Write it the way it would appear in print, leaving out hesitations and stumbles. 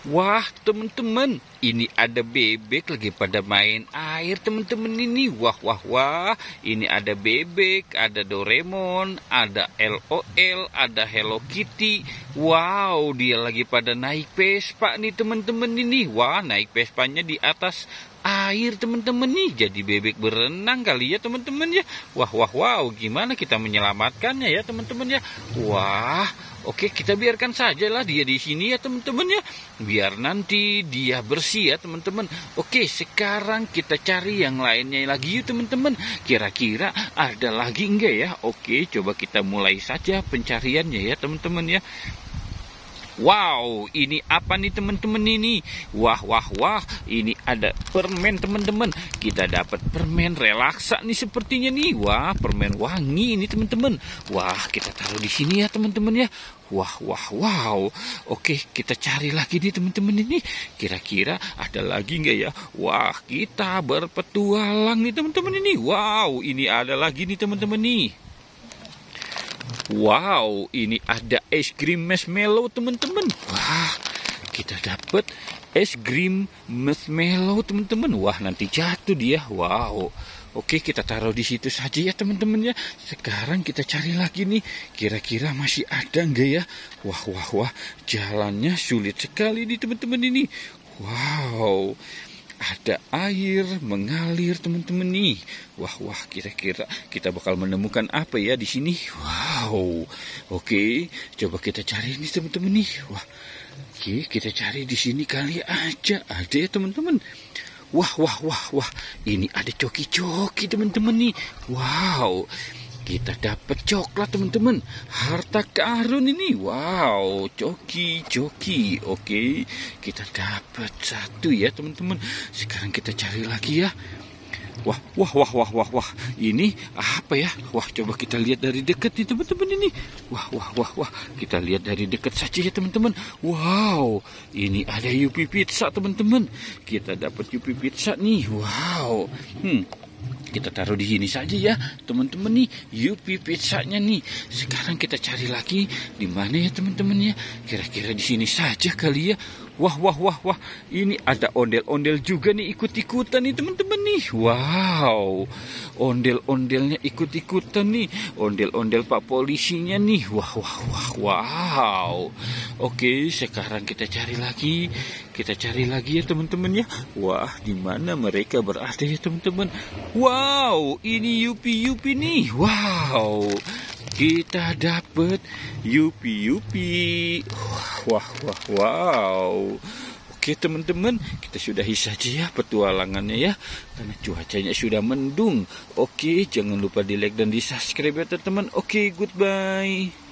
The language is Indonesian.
Wah, teman-teman, ini ada bebek lagi pada main air, teman-teman ini. Wah, wah, wah. Ini ada bebek, ada Doraemon, ada LOL, ada Hello Kitty. Wow, dia lagi pada naik Vespa nih, teman-teman ini. Wah, naik Vespanya di atas air, teman-teman nih. Jadi bebek berenang kali ya, teman-teman ya. Wah, wah, wow. Gimana kita menyelamatkannya ya, teman-teman ya? Wah, oke, kita biarkan sajalah dia di sini ya, teman-teman ya. Biar nanti dia bersih ya, teman-teman. Oke, sekarang kita cari yang lainnya lagi yuk, teman-teman. Kira-kira ada lagi enggak ya? Oke, coba kita mulai saja pencariannya ya, teman-teman ya. Wow, ini apa nih teman-teman ini? Wah, wah, wah, ini ada permen teman-teman. Kita dapat permen relaksa nih sepertinya nih. Wah, permen wangi ini teman-teman. Wah, kita taruh di sini ya teman-teman ya. Wah, wah, wow. Oke, kita cari lagi nih teman-teman ini. Kira-kira ada lagi nggak ya? Wah, kita berpetualang nih teman-teman ini. Wow, ini ada lagi nih teman-teman nih. Wow, ini ada es krim marshmallow teman-teman. Wah, kita dapat es krim marshmallow teman-teman. Wah, nanti jatuh dia. Wow. Oke, kita taruh di situ saja ya teman-teman ya. Sekarang kita cari lagi nih. Kira-kira masih ada enggak ya? Wah, wah, wah. Jalannya sulit sekali nih teman-teman ini. Wow. Ada air mengalir teman-teman nih. Wah, wah, kira-kira kita bakal menemukan apa ya di sini? Wow. Oke, coba kita cari nih teman-teman nih. Wah. Oke, kita cari di sini kali aja. Ada ya teman-teman. Wah, wah, wah, wah. Ini ada coki-coki teman-teman nih. Wow. Kita dapat coklat teman-teman. Harta karun ini. Wow, coki. Oke, kita dapat satu ya teman-teman. Sekarang kita cari lagi ya. Wah, wah, wah, wah, wah, wah. Ini apa ya? Wah, coba kita lihat dari dekat nih teman-teman ini. Wah, wah, wah, wah. Kita lihat dari dekat saja ya teman-teman. Wow, ini ada Yupi Pizza teman-teman. Kita dapat Yupi Pizza nih. Wow. Kita taruh di sini saja ya, teman-teman nih, Yupi pizzanya nih. Sekarang kita cari lagi di mana ya teman-teman ya? Kira-kira di sini saja kali ya. Wah, wah, wah, wah. Ini ada ondel-ondel juga nih ikut-ikutan nih teman-teman nih. Wow. Ondel-ondelnya ikut-ikutan nih. Ondel-ondel Pak Polisinya nih. Wah, wah, wah, wow. Oke, sekarang kita cari lagi. Kita cari lagi ya teman-teman ya. Wah, di mana mereka berada ya teman-teman? Wow, ini Yupi nih. Wow. Kita dapat Yupi. Wah, wah, wow. Oke teman-teman, kita sudahi saja ya petualangannya ya. Karena cuacanya sudah mendung. Oke, jangan lupa di like dan di subscribe ya teman-teman. Oke, goodbye.